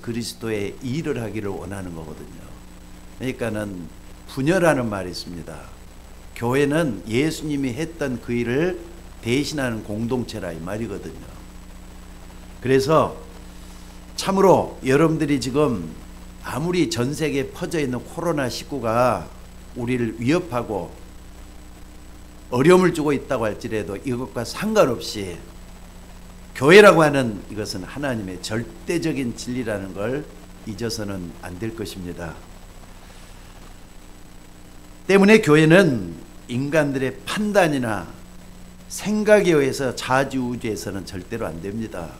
그리스도의 일을 하기를 원하는 거거든요. 그러니까는 분열하는 말이 있습니다. 교회는 예수님이 했던 그 일을 대신하는 공동체라 이 말이거든요. 그래서 참으로 여러분들이 지금 아무리 전 세계에 퍼져 있는 코로나19가 우리를 위협하고 어려움을 주고 있다고 할지라도 이것과 상관없이 교회라고 하는 이것은 하나님의 절대적인 진리라는 걸 잊어서는 안 될 것입니다. 때문에 교회는 인간들의 판단이나 생각에 의해서 좌지우지해서는 절대로 안 됩니다.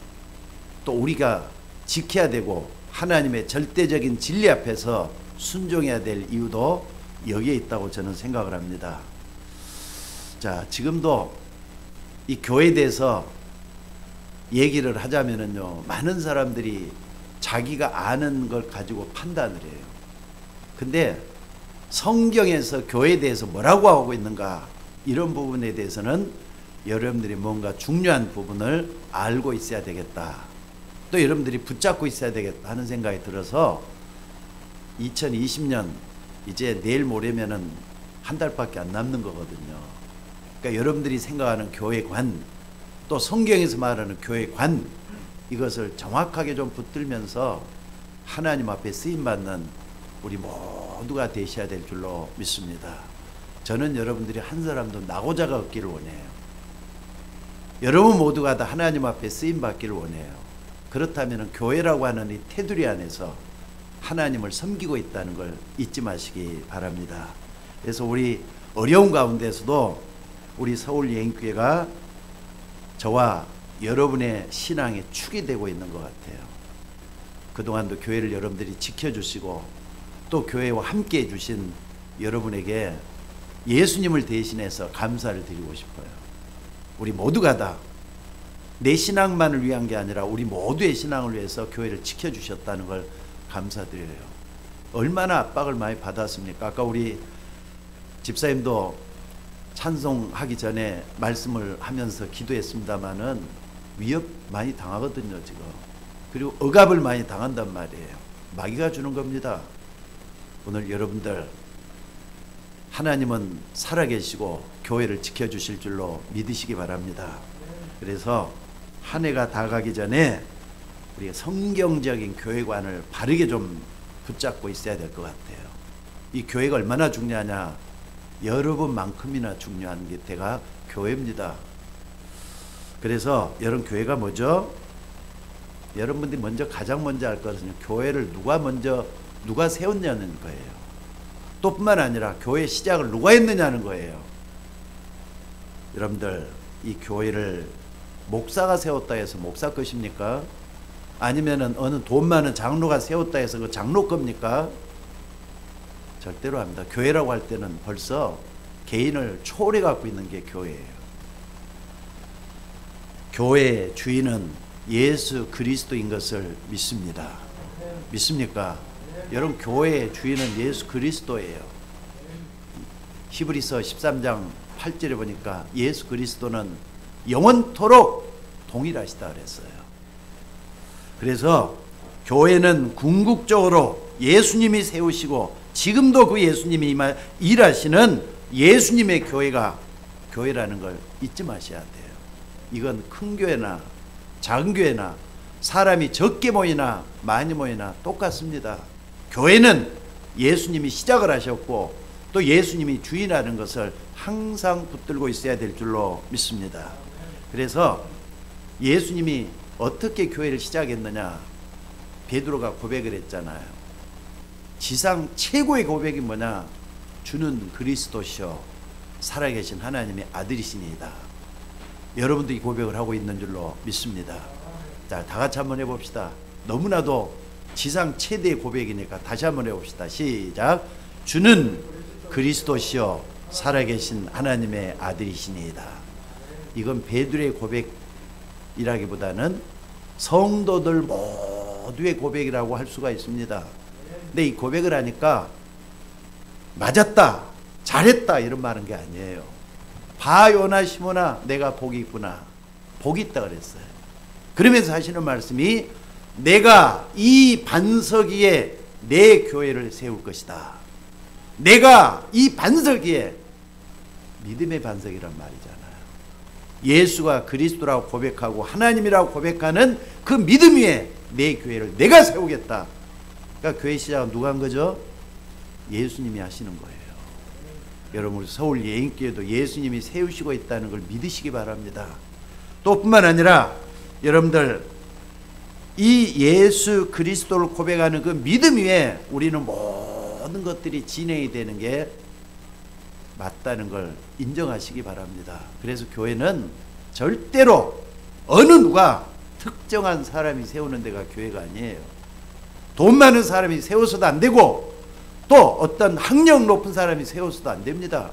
또 우리가 지켜야 되고 하나님의 절대적인 진리 앞에서 순종해야 될 이유도 여기에 있다고 저는 생각을 합니다. 자, 지금도 이 교회에 대해서 얘기를 하자면은요, 많은 사람들이 자기가 아는 걸 가지고 판단을 해요. 근데 성경에서 교회에 대해서 뭐라고 하고 있는가, 이런 부분에 대해서는 여러분들이 뭔가 중요한 부분을 알고 있어야 되겠다, 또 여러분들이 붙잡고 있어야 되겠다 하는 생각이 들어서 2020년 이제 내일 모레면은 한 달밖에 안 남는 거거든요. 그러니까 여러분들이 생각하는 교회관, 또 성경에서 말하는 교회관, 이것을 정확하게 좀 붙들면서 하나님 앞에 쓰임받는 우리 모두가 되셔야 될 줄로 믿습니다. 저는 여러분들이 한 사람도 낙오자가 없기를 원해요. 여러분 모두가 다 하나님 앞에 쓰임받기를 원해요. 그렇다면 교회라고 하는 이 테두리 안에서 하나님을 섬기고 있다는 걸 잊지 마시기 바랍니다. 그래서 우리 어려운 가운데서도 우리 서울예인교회가 저와 여러분의 신앙의 축이 되고 있는 것 같아요. 그동안도 교회를 여러분들이 지켜주시고 또 교회와 함께 해주신 여러분에게 예수님을 대신해서 감사를 드리고 싶어요. 우리 모두가 다 내 신앙만을 위한 게 아니라 우리 모두의 신앙을 위해서 교회를 지켜주셨다는 걸 감사드려요. 얼마나 압박을 많이 받았습니까? 아까 우리 집사님도 찬송하기 전에 말씀을 하면서 기도했습니다마는 위협 많이 당하거든요, 지금. 그리고 억압을 많이 당한단 말이에요. 마귀가 주는 겁니다. 오늘 여러분들, 하나님은 살아계시고 교회를 지켜주실 줄로 믿으시기 바랍니다. 그래서 한 해가 다 가기 전에 우리가 성경적인 교회관을 바르게 좀 붙잡고 있어야 될 것 같아요. 이 교회가 얼마나 중요하냐, 여러분만큼이나 중요한 게 대가 교회입니다. 그래서 여러분, 교회가 뭐죠? 여러분들이 가장 먼저 알 것은 교회를 누가 세웠냐는 거예요. 또 뿐만 아니라 교회 시작을 누가 했느냐는 거예요. 여러분들, 이 교회를 목사가 세웠다 해서 목사 것입니까? 아니면은 어느 돈 많은 장로가 세웠다 해서 그 장로 겁니까? 절대로 합니다. 교회라고 할 때는 벌써 개인을 초월해 갖고 있는 게 교회예요. 교회의 주인은 예수 그리스도인 것을 믿습니다. 믿습니까? 여러분, 교회의 주인은 예수 그리스도예요. 히브리서 13장 8절에 보니까 예수 그리스도는 영원토록 동일하시다 그랬어요. 그래서 교회는 궁극적으로 예수님이 세우시고 지금도 그 예수님이 일하시는 예수님의 교회가 교회라는 걸 잊지 마셔야 돼요. 이건 큰 교회나 작은 교회나 사람이 적게 모이나 많이 모이나 똑같습니다. 교회는 예수님이 시작을 하셨고 또 예수님이 주인하는 것을 항상 붙들고 있어야 될 줄로 믿습니다. 그래서 예수님이 어떻게 교회를 시작했느냐, 베드로가 고백을 했잖아요. 지상 최고의 고백이 뭐냐? 주는 그리스도시요 살아계신 하나님의 아들이시니이다. 여러분도 이 고백을 하고 있는 줄로 믿습니다. 자, 다 같이 한번 해봅시다. 너무나도 지상 최대의 고백이니까 다시 한번 해봅시다. 시작. 주는 그리스도시요 살아계신 하나님의 아들이시니이다. 이건 베드로의 고백이라기보다는 성도들 모두의 고백이라고 할 수가 있습니다. 근데 이 고백을 하니까 맞았다, 잘했다 이런 말은 게 아니에요. 봐 요나 시몬아, 내가 복이 있구나, 복이 있다 그랬어요. 그러면서 하시는 말씀이 내가 이 반석 위에 내 교회를 세울 것이다. 내가 이 반석 위에, 믿음의 반석이란 말이잖아요. 예수가 그리스도라고 고백하고 하나님이라고 고백하는 그 믿음 위에 내 교회를 내가 세우겠다. 그러니까 교회 시작은 누가 한 거죠? 예수님이 하시는 거예요. 여러분, 우리 서울 예인교회도 예수님이 세우시고 있다는 걸 믿으시기 바랍니다. 또 뿐만 아니라 여러분들, 이 예수 그리스도를 고백하는 그 믿음 위에 우리는 모든 것들이 진행이 되는 게 맞다는 걸 인정하시기 바랍니다. 그래서 교회는 절대로 어느 누가 특정한 사람이 세우는 데가 교회가 아니에요. 돈 많은 사람이 세워서도 안 되고, 또 어떤 학력 높은 사람이 세워서도 안 됩니다.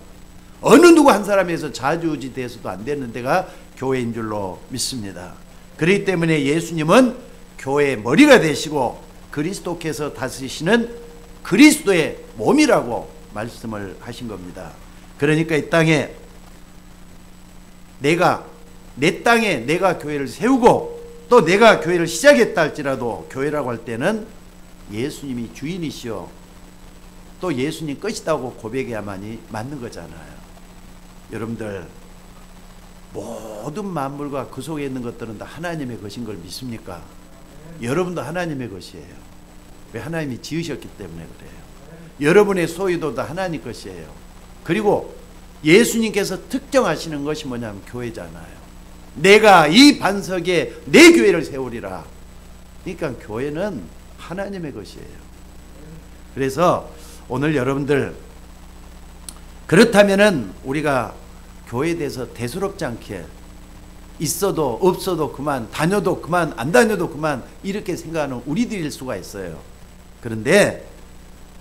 어느 누구 한 사람에서 좌지우지 돼서도 안 되는 데가 교회인 줄로 믿습니다. 그렇기 때문에 예수님은 교회의 머리가 되시고 그리스도께서 다스리시는 그리스도의 몸이라고 말씀을 하신 겁니다. 그러니까 이 땅에 내 땅에 내가 교회를 세우고 또 내가 교회를 시작했다 할지라도 교회라고 할 때는 예수님이 주인이시오, 또 예수님 것이다고 고백해야만이 맞는 거잖아요. 여러분들, 모든 만물과 그 속에 있는 것들은 다 하나님의 것인 걸 믿습니까? 여러분도 하나님의 것이에요. 왜? 하나님이 지으셨기 때문에 그래요. 여러분의 소유도 다 하나님 것이에요. 그리고 예수님께서 특정하시는 것이 뭐냐면 교회잖아요. 내가 이 반석에 내 교회를 세우리라. 그러니까 교회는 하나님의 것이에요. 그래서 오늘 여러분들, 그렇다면은 우리가 교회에 대해서 대수롭지 않게, 있어도 없어도 그만, 다녀도 그만, 안 다녀도 그만, 이렇게 생각하는 우리들일 수가 있어요. 그런데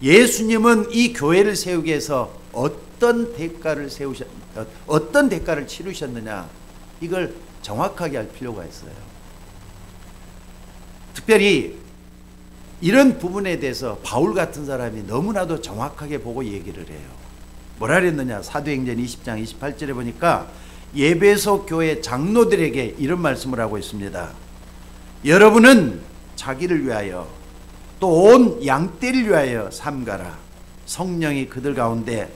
예수님은 이 교회를 세우기 위해서 어떤 대가를 치르셨느냐, 이걸 정확하게 할 필요가 있어요. 특별히 이런 부분에 대해서 바울 같은 사람이 너무나도 정확하게 보고 얘기를 해요. 뭐라 그랬느냐? 사도행전 20장 28절에 보니까 에베소 교회 장로들에게 이런 말씀을 하고 있습니다. 여러분은 자기를 위하여 또 온 양떼를 위하여 삼가라. 성령이 그들 가운데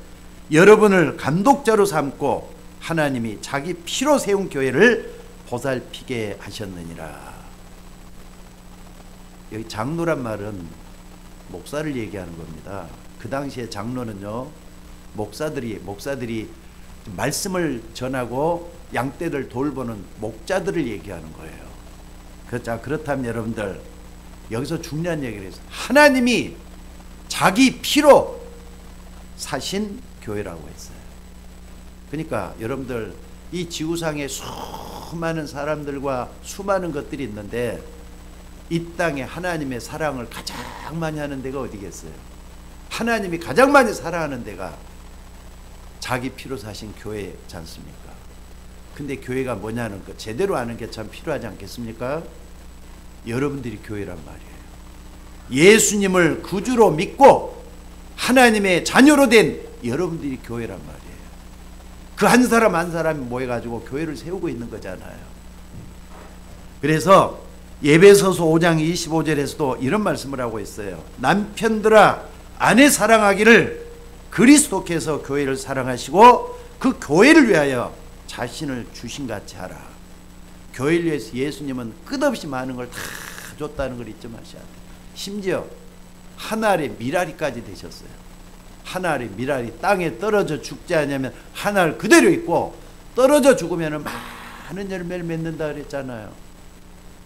여러분을 감독자로 삼고 하나님이 자기 피로 세운 교회를 보살피게 하셨느니라. 여기 장로란 말은 목사를 얘기하는 겁니다. 그 당시에 장로는요, 목사들이 말씀을 전하고 양떼를 돌보는 목자들을 얘기하는 거예요. 자, 그렇다면 여러분들, 여기서 중요한 얘기를 했어요. 하나님이 자기 피로 사신 교회라고 했어요. 그러니까 여러분들, 이 지구상에 수많은 사람들과 수많은 것들이 있는데 이 땅에 하나님의 사랑을 가장 많이 하는 데가 어디겠어요? 하나님이 가장 많이 사랑하는 데가 자기 피로 사신 교회지 않습니까? 근데 교회가 뭐냐는 거 제대로 아는 게 참 필요하지 않겠습니까? 여러분들이 교회란 말이에요. 예수님을 구주로 믿고 하나님의 자녀로 된 여러분들이 교회란 말이에요. 그 한 사람 한 사람이 모여가지고 교회를 세우고 있는 거잖아요. 그래서 에베소서 5장 25절에서도 이런 말씀을 하고 있어요. 남편들아, 아내 사랑하기를 그리스도께서 교회를 사랑하시고 그 교회를 위하여 자신을 주신 같이 하라. 교회를 위해서 예수님은 끝없이 많은 걸 다 줬다는 걸 잊지 마셔야 돼요. 심지어 한 알의 미라리까지 되셨어요. 한 알의 미라리, 땅에 떨어져 죽지 않으면 한 알 그대로 있고, 떨어져 죽으면 많은 열매를 맺는다 그랬잖아요.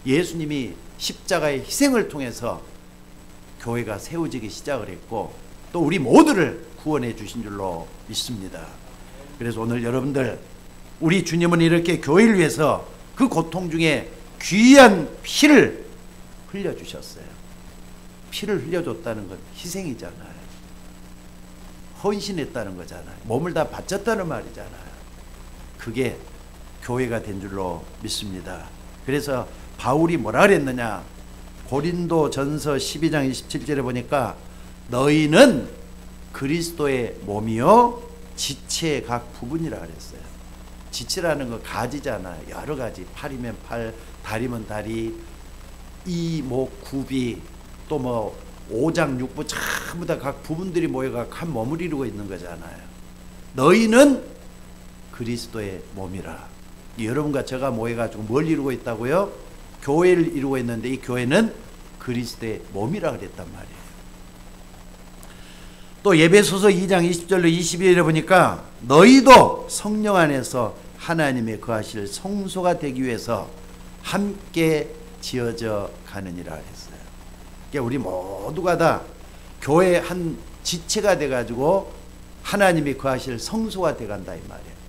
예수님이 십자가의 희생을 통해서 교회가 세워지기 시작을 했고, 또 우리 모두를 구원해 주신 줄로 믿습니다. 그래서 오늘 여러분들, 우리 주님은 이렇게 교회를 위해서 그 고통 중에 귀한 피를 흘려주셨어요. 피를 흘려줬다는 건 희생이잖아요. 헌신했다는 거잖아요. 몸을 다 바쳤다는 말이잖아요. 그게 교회가 된 줄로 믿습니다. 그래서 바울이 뭐라 그랬느냐? 고린도전서 12장 27절에 보니까 너희는 그리스도의 몸이요 지체의 각 부분이라 그랬어요. 지체라는 거 가지잖아요. 여러 가지. 팔이면 팔, 다리면 다리, 이목 구비 또 뭐 오장육부 전부 다 각 부분들이 모여가 한 몸을 이루고 있는 거잖아요. 너희는 그리스도의 몸이라. 여러분과 제가 모여가지고 뭘 이루고 있다고요? 교회를 이루고 있는데 이 교회는 그리스도의 몸이라 그랬단 말이에요. 또 에베소서 2장 20절로 22절에 보니까 너희도 성령 안에서 하나님의 거하실 성소가 되기 위해서 함께 지어져 가느니라 했어요. 그러니까 우리 모두가 다 교회 한 지체가 돼가지고 하나님이 거하실 성소가 돼간다 이 말이에요.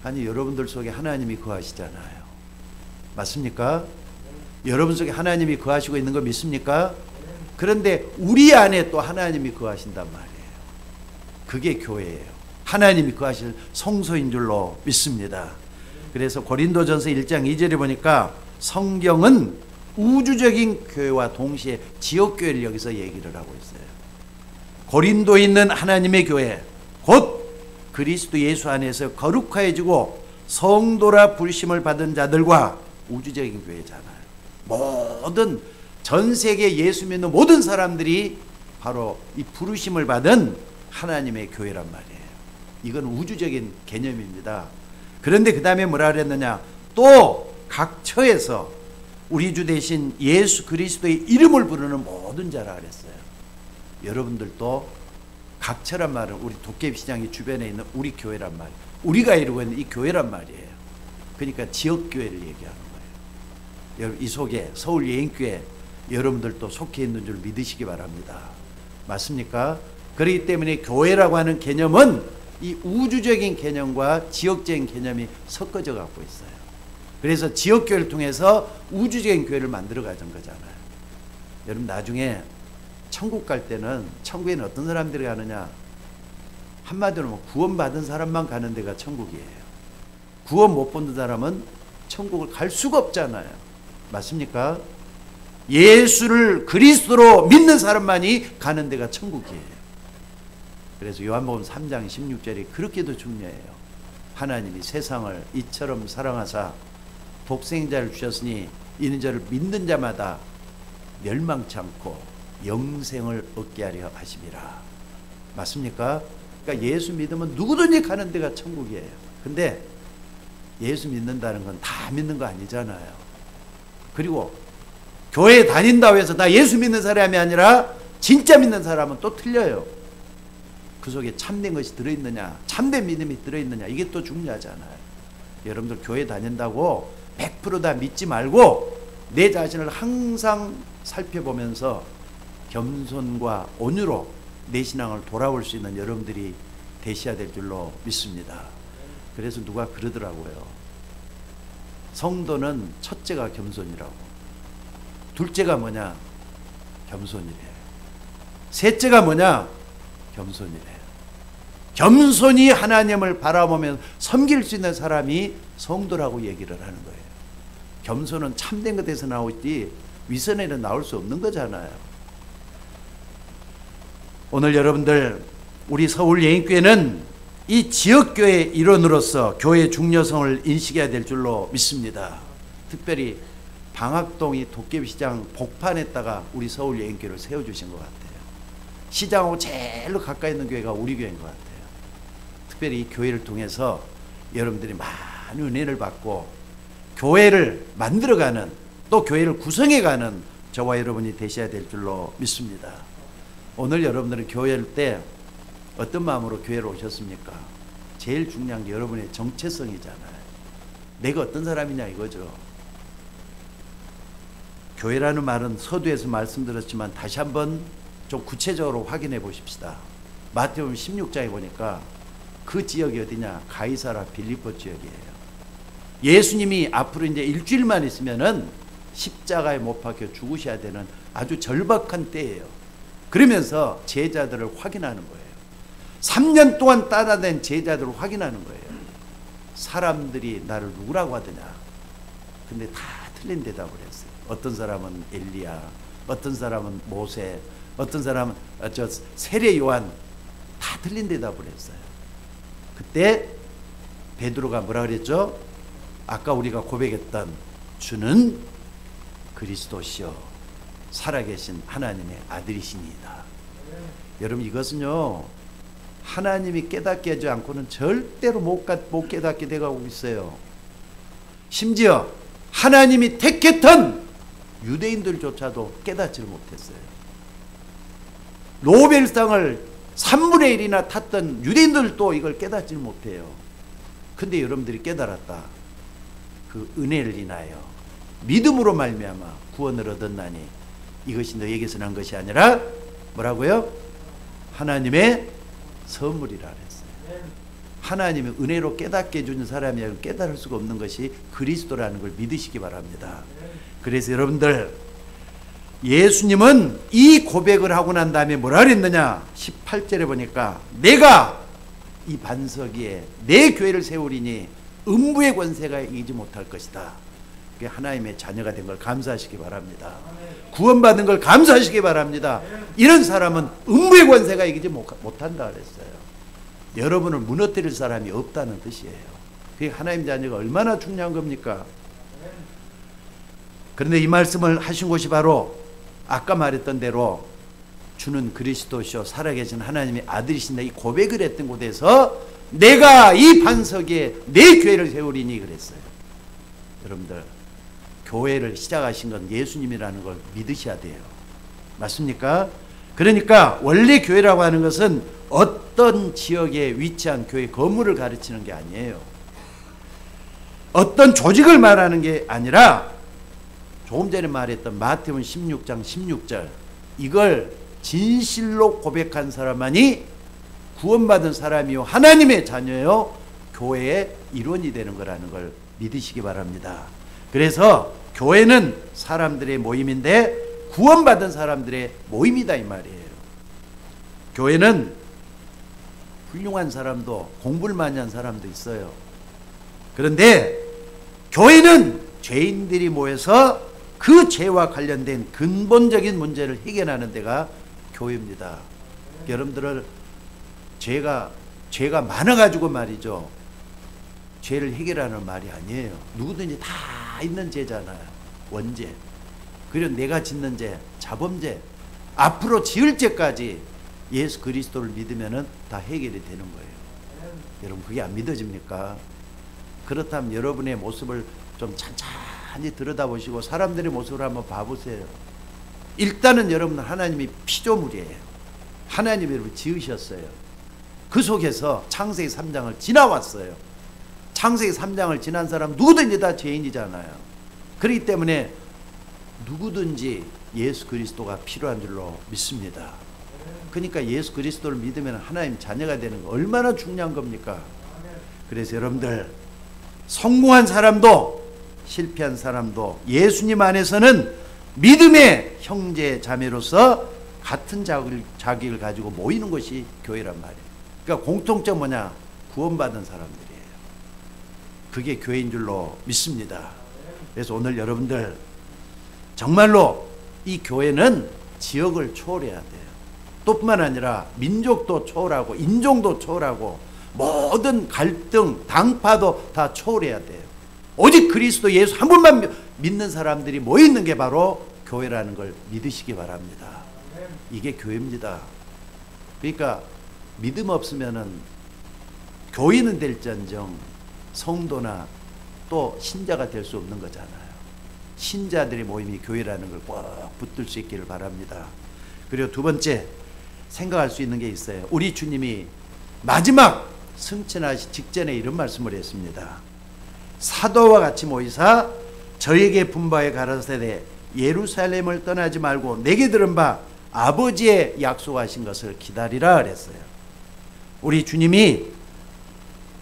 아니 여러분들 속에 하나님이 거하시잖아요. 맞습니까? 여러분 속에 하나님이 거하시고 있는 거 믿습니까? 그런데 우리 안에 또 하나님이 거하신단 말이에요. 그게 교회예요. 하나님이 거하실 성소인 줄로 믿습니다. 그래서 고린도전서 1장 2절에 보니까 성경은 우주적인 교회와 동시에 지역교회를 여기서 얘기를 하고 있어요. 고린도에 있는 하나님의 교회 곧 그리스도 예수 안에서 거룩하여지고 성도라 부르심을 받은 자들과 우주적인 교회잖아요. 모든 전 세계 예수 믿는 모든 사람들이 바로 이 부르심을 받은 하나님의 교회란 말이에요. 이건 우주적인 개념입니다. 그런데 그 다음에 뭐라 그랬느냐? 또 각 처에서 우리 주 대신 예수 그리스도의 이름을 부르는 모든 자라 그랬어요. 여러분들도 각 처란 말은 우리 도깨비시장이 주변에 있는 우리 교회란 말이에요. 우리가 이루고 있는 이 교회란 말이에요. 그러니까 지역교회를 얘기하는 거예요. 여러분 이 속에 서울 예인교회 여러분들도 속해 있는 줄 믿으시기 바랍니다. 맞습니까? 그렇기 때문에 교회라고 하는 개념은 이 우주적인 개념과 지역적인 개념이 섞어져 갖고 있어요. 그래서 지역교회를 통해서 우주적인 교회를 만들어 가는 거잖아요. 여러분 나중에 천국 갈 때는 천국에는 어떤 사람들이 가느냐? 한마디로 뭐 구원받은 사람만 가는 데가 천국이에요. 구원 못 받는 사람은 천국을 갈 수가 없잖아요. 맞습니까? 예수를 그리스도로 믿는 사람만이 가는 데가 천국이에요. 그래서 요한복음 3장 16절이 그렇게도 중요해요. 하나님이 세상을 이처럼 사랑하사 독생자를 주셨으니 이는 저를 믿는 자마다 멸망치 않고 영생을 얻게 하려 하심이라. 맞습니까? 그러니까 예수 믿으면 누구든지 가는 데가 천국이에요. 근데 예수 믿는다는 건 다 믿는 거 아니잖아요. 그리고 교회 다닌다고 해서 다 예수 믿는 사람이 아니라 진짜 믿는 사람은 또 틀려요. 그 속에 참된 것이 들어있느냐, 참된 믿음이 들어있느냐, 이게 또 중요하잖아요. 여러분들 교회 다닌다고 100% 다 믿지 말고 내 자신을 항상 살펴보면서 겸손과 온유로 내 신앙을 돌아올 수 있는 여러분들이 되셔야 될 줄로 믿습니다. 그래서 누가 그러더라고요. 성도는 첫째가 겸손이라고. 둘째가 뭐냐? 겸손이래. 셋째가 뭐냐? 겸손이래. 겸손히 하나님을 바라보면 섬길 수 있는 사람이 성도라고 얘기를 하는 거예요. 겸손은 참된 것에서 나오지 위선에는 나올 수 없는 거잖아요. 오늘 여러분들 우리 서울 예인교회는 이 지역교회의 일원으로서 교회의 중요성을 인식해야 될 줄로 믿습니다. 특별히 방학동이 도깨비시장 복판에다가 우리 서울 예인교회를 세워주신 것 같아요. 시장하고 제일로 가까이 있는 교회가 우리 교회인 것 같아요. 특별히 이 교회를 통해서 여러분들이 많은 은혜를 받고 교회를 만들어가는 또 교회를 구성해가는 저와 여러분이 되셔야 될 줄로 믿습니다. 오늘 여러분들은 교회일 때 어떤 마음으로 교회를 오셨습니까? 제일 중요한 게 여러분의 정체성이잖아요. 내가 어떤 사람이냐 이거죠. 교회라는 말은 서두에서 말씀드렸지만 다시 한번 좀 구체적으로 확인해 보십시다. 마태복음 16장에 보니까 그 지역이 어디냐? 가이사라 빌립보 지역이에요. 예수님이 앞으로 이제 일주일만 있으면은 십자가에 못 박혀 죽으셔야 되는 아주 절박한 때예요. 그러면서 제자들을 확인하는 거예요. 3년 동안 따라댄 제자들을 확인하는 거예요. 사람들이 나를 누구라고 하더냐? 근데 다 틀린 대답을 했어요. 어떤 사람은 엘리야, 어떤 사람은 모세, 어떤 사람은 세례 요한, 다 틀린 대답을 했어요. 그때 베드로가 뭐라 그랬죠? 아까 우리가 고백했던 주는 그리스도시요 살아계신 하나님의 아들이시니이다. 여러분 이것은요 하나님이 깨닫게 하지 않고는 절대로 못 깨닫게 돼가고 있어요. 심지어 하나님이 택했던 유대인들조차도 깨닫지를 못했어요. 노벨상을 3분의 1이나 탔던 유대인들도 이걸 깨닫지 못해요. 근데 여러분들이 깨달았다. 그 은혜를 인하여 믿음으로 말미암아 구원을 얻었나니 이것이 너에게서 난 것이 아니라 뭐라고요? 하나님의 선물이라 그랬어요. 하나님의 은혜로 깨닫게 해주는 사람이 깨달을 수가 없는 것이 그리스도라는 걸 믿으시기 바랍니다. 그래서 여러분들 예수님은 이 고백을 하고 난 다음에 뭐라 그랬느냐? 18절에 보니까 내가 이 반석 위에 내 교회를 세우리니 음부의 권세가 이기지 못할 것이다. 그게 하나님의 자녀가 된 걸 감사하시기 바랍니다. 구원받은 걸 감사하시기 바랍니다. 이런 사람은 음부의 권세가 이기지 못한다 그랬어요. 여러분을 무너뜨릴 사람이 없다는 뜻이에요. 그게 하나님 자녀가 얼마나 중요한 겁니까? 그런데 이 말씀을 하신 곳이 바로 아까 말했던 대로 주는 그리스도시요 살아계신 하나님의 아들이신다 이 고백을 했던 곳에서 내가 이 반석에 내 교회를 세우리니 그랬어요. 여러분들 교회를 시작하신 건 예수님이라는 걸 믿으셔야 돼요. 맞습니까? 그러니까 원래 교회라고 하는 것은 어떤 지역에 위치한 교회 건물을 가르치는 게 아니에요. 어떤 조직을 말하는 게 아니라 조금 전에 말했던 마태복음 16장 16절 이걸 진실로 고백한 사람만이 구원받은 사람이요 하나님의 자녀요 교회의 일원이 되는 거라는 걸 믿으시기 바랍니다. 그래서 교회는 사람들의 모임인데 구원받은 사람들의 모임이다 이 말이에요. 교회는 훌륭한 사람도 공부를 많이 한 사람도 있어요. 그런데 교회는 죄인들이 모여서 그 죄와 관련된 근본적인 문제를 해결하는 데가 교회입니다. 여러분들을 죄가 많아가지고 말이죠. 죄를 해결하는 말이 아니에요. 누구든지 다 있는 죄잖아요. 원죄. 그리고 내가 짓는 죄, 자범죄, 앞으로 지을 죄까지 예수 그리스도를 믿으면 다 해결이 되는 거예요. 여러분 그게 안 믿어집니까? 그렇다면 여러분의 모습을 좀 찬찬히 들여다보시고 사람들의 모습을 한번 봐보세요. 일단은 여러분은 하나님이 피조물이에요. 하나님이 여러분 지으셨어요. 그 속에서 창세기 3장을 지나왔어요. 창세기 3장을 지난 사람 누구든지 다 죄인이잖아요. 그렇기 때문에 누구든지 예수 그리스도가 필요한 줄로 믿습니다. 그러니까 예수 그리스도를 믿으면 하나님 자녀가 되는 거 얼마나 중요한 겁니까? 그래서 여러분들 성공한 사람도 실패한 사람도 예수님 안에서는 믿음의 형제 자매로서 같은 자격을 가지고 모이는 것이 교회란 말이에요. 그러니까 공통점 뭐냐? 구원받은 사람들이에요. 그게 교회인 줄로 믿습니다. 그래서 오늘 여러분들 정말로 이 교회는 지역을 초월해야 돼요. 또 뿐만 아니라 민족도 초월하고 인종도 초월하고 모든 갈등, 당파도 다 초월해야 돼요. 오직 그리스도 예수 한 분만 믿는 사람들이 모여있는 게 바로 교회라는 걸 믿으시기 바랍니다. 이게 교회입니다. 그러니까 믿음 없으면은 교인은 될지언정 성도나 또 신자가 될 수 없는 거잖아요. 신자들의 모임이 교회라는 걸 꼭 붙들 수 있기를 바랍니다. 그리고 두 번째 생각할 수 있는 게 있어요. 우리 주님이 마지막 승천하시 직전에 이런 말씀을 했습니다. 사도와 같이 모이사 저에게 분바에 가라사대 예루살렘을 떠나지 말고 내게 들은 바 아버지의 약속하신 것을 기다리라 그랬어요. 우리 주님이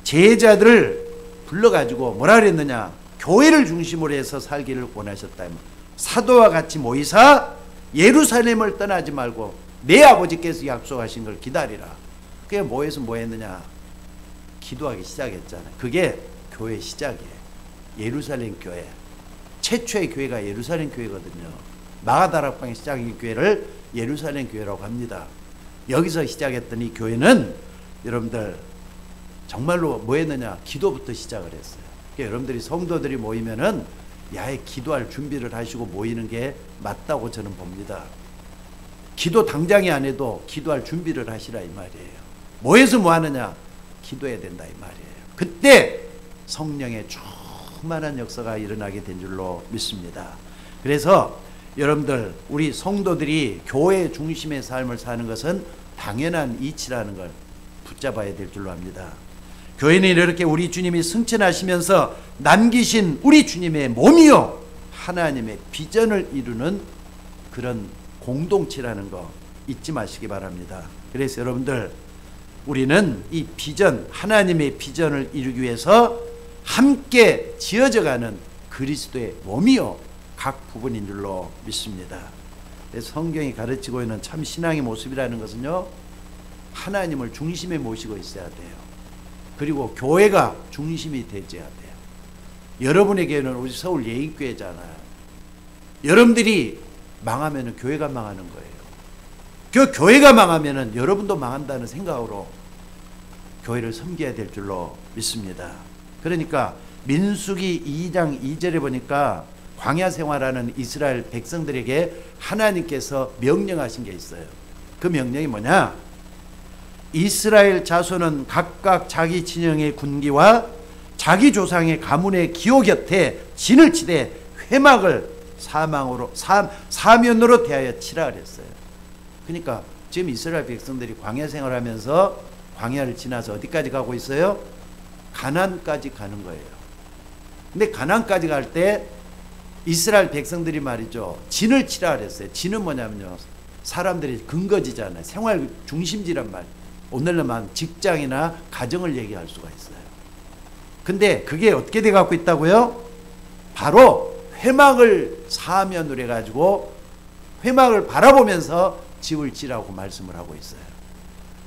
제자들을 불러가지고 뭐라 그랬느냐? 교회를 중심으로 해서 살기를 원하셨다. 사도와 같이 모이사 예루살렘을 떠나지 말고 내 아버지께서 약속하신 걸 기다리라. 그게 모여서 뭐 했느냐? 기도하기 시작했잖아요. 그게 교회 시작이에요. 예루살렘 교회. 최초의 교회가 예루살렘 교회거든요. 마가다락방에 시작한 교회를 예루살렘 교회라고 합니다. 여기서 시작했던 이 교회는 여러분들 정말로 뭐 했느냐? 기도부터 시작을 했어요. 그러니까 여러분들이 성도들이 모이면은 야외 기도할 준비를 하시고 모이는 게 맞다고 저는 봅니다. 기도 당장이 안 해도 기도할 준비를 하시라 이 말이에요. 모여서 뭐 하느냐? 기도해야 된다 이 말이에요. 그때 성령의 충만한 역사가 일어나게 된 줄로 믿습니다. 그래서 여러분들, 우리 성도들이 교회 중심의 삶을 사는 것은 당연한 이치라는 걸 붙잡아야 될 줄로 압니다. 교회는 이렇게 우리 주님이 승천하시면서 남기신 우리 주님의 몸이요 하나님의 비전을 이루는 그런 공동체라는 거 잊지 마시기 바랍니다. 그래서 여러분들, 우리는 이 비전, 하나님의 비전을 이루기 위해서 함께 지어져가는 그리스도의 몸이요 각 부분인 줄로 믿습니다. 그래서 성경이 가르치고 있는 참 신앙의 모습이라는 것은요, 하나님을 중심에 모시고 있어야 돼요. 그리고 교회가 중심이 되어야 돼요. 여러분의 교회는 우리 서울 예익교회잖아요. 여러분들이 망하면 교회가 망하는 거예요. 그 교회가 망하면 여러분도 망한다는 생각으로 교회를 섬겨야 될 줄로 믿습니다. 그러니까 민수기 2장 2절에 보니까 광야 생활하는 이스라엘 백성들에게 하나님께서 명령하신 게 있어요. 그 명령이 뭐냐? 이스라엘 자손은 각각 자기 진영의 군기와 자기 조상의 가문의 기호 곁에 진을 치되 회막을 사면으로 대하여 치라 그랬어요. 그러니까 지금 이스라엘 백성들이 광야 생활하면서 광야를 지나서 어디까지 가고 있어요? 가나안까지 가는 거예요. 근데 가나안까지 갈 때 이스라엘 백성들이 말이죠, 진을 치라 그랬어요. 진은 뭐냐면요, 사람들이 근거지잖아요. 생활 중심지란 말. 오늘날만 직장이나 가정을 얘기할 수가 있어요. 근데 그게 어떻게 돼 갖고 있다고요? 바로 회막을 사면으로 해가지고 회막을 바라보면서 집을 지라고 말씀을 하고 있어요.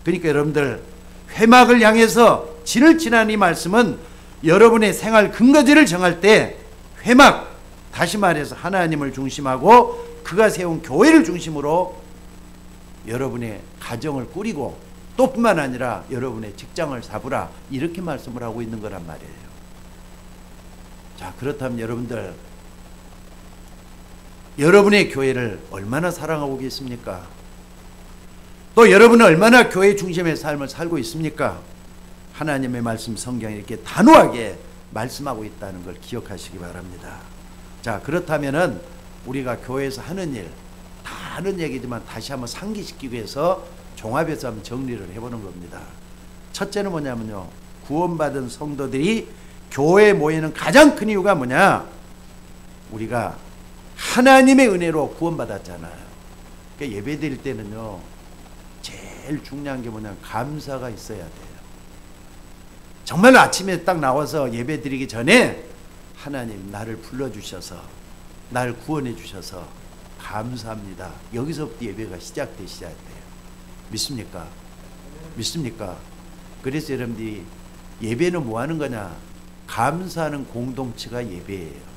그러니까 여러분들, 회막을 향해서 진을 치라는 이 말씀은 여러분의 생활 근거지를 정할 때 회막, 다시 말해서 하나님을 중심하고 그가 세운 교회를 중심으로 여러분의 가정을 꾸리고 또 뿐만 아니라 여러분의 직장을 잡으라, 이렇게 말씀을 하고 있는 거란 말이에요. 자, 그렇다면 여러분들, 여러분의 교회를 얼마나 사랑하고 계십니까? 또 여러분은 얼마나 교회 중심의 삶을 살고 있습니까? 하나님의 말씀, 성경이 이렇게 단호하게 말씀하고 있다는 걸 기억하시기 바랍니다. 자, 그렇다면은 우리가 교회에서 하는 일, 다 하는 얘기지만 다시 한번 상기시키기 위해서 종합해서 한번 정리를 해보는 겁니다. 첫째는 뭐냐면요, 구원받은 성도들이 교회에 모이는 가장 큰 이유가 뭐냐? 우리가 하나님의 은혜로 구원받았잖아요. 그러니까 예배 드릴 때는요, 제일 중요한 게 뭐냐, 감사가 있어야 돼요. 정말 아침에 딱 나와서 예배 드리기 전에 하나님, 나를 불러주셔서 나를 구원해 주셔서 감사합니다, 여기서부터 예배가 시작되셔야 돼요. 믿습니까? 믿습니까? 그래서 여러분들이 예배는 뭐 하는 거냐? 감사하는 공동체가 예배예요.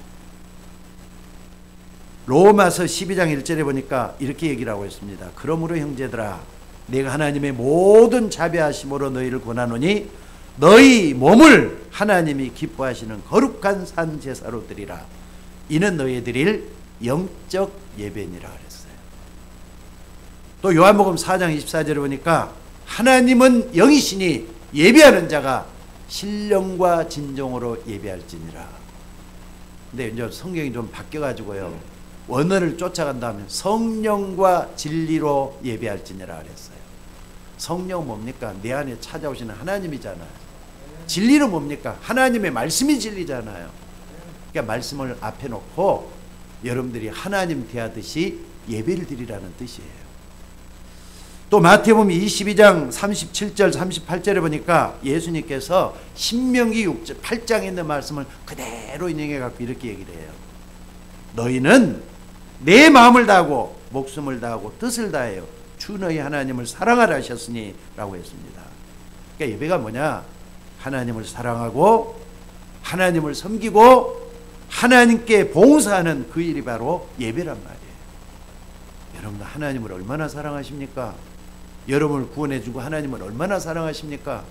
로마서 12장 1절에 보니까 이렇게 얘기를 하고 있습니다. 그러므로 형제들아, 내가 하나님의 모든 자비하심으로 너희를 권하노니 너희 몸을 하나님이 기뻐하시는 거룩한 산 제사로 드리라. 이는 너희 드릴 영적 예배니라 그랬어요. 또 요한복음 4장 24절에 보니까 하나님은 영이시니 예배하는 자가 신령과 진정으로 예배할지니라. 근데 이제 성경이 좀 바뀌어가지고요, 원어를 쫓아간다면 성령과 진리로 예배할지니라 그랬어요. 성령은 뭡니까? 내 안에 찾아오시는 하나님이잖아요. 진리는 뭡니까? 하나님의 말씀이 진리잖아요. 그러니까 말씀을 앞에 놓고 여러분들이 하나님 대하듯이 예배를 드리라는 뜻이에요. 또 마태복음 22장 37절 38절에 보니까 예수님께서 신명기 8장에 있는 말씀을 그대로 인용해 갖고 이렇게 얘기를 해요. 너희는 내 마음을 다하고 목숨을 다하고 뜻을 다하여 주 너희 하나님을 사랑하라 하셨으니 라고 했습니다. 그러니까 예배가 뭐냐? 하나님을 사랑하고 하나님을 섬기고 하나님께 봉사하는 그 일이 바로 예배란 말이에요. 여러분들 하나님을 얼마나 사랑하십니까? 여러분을 구원해주고 하나님을 얼마나 사랑하십니까?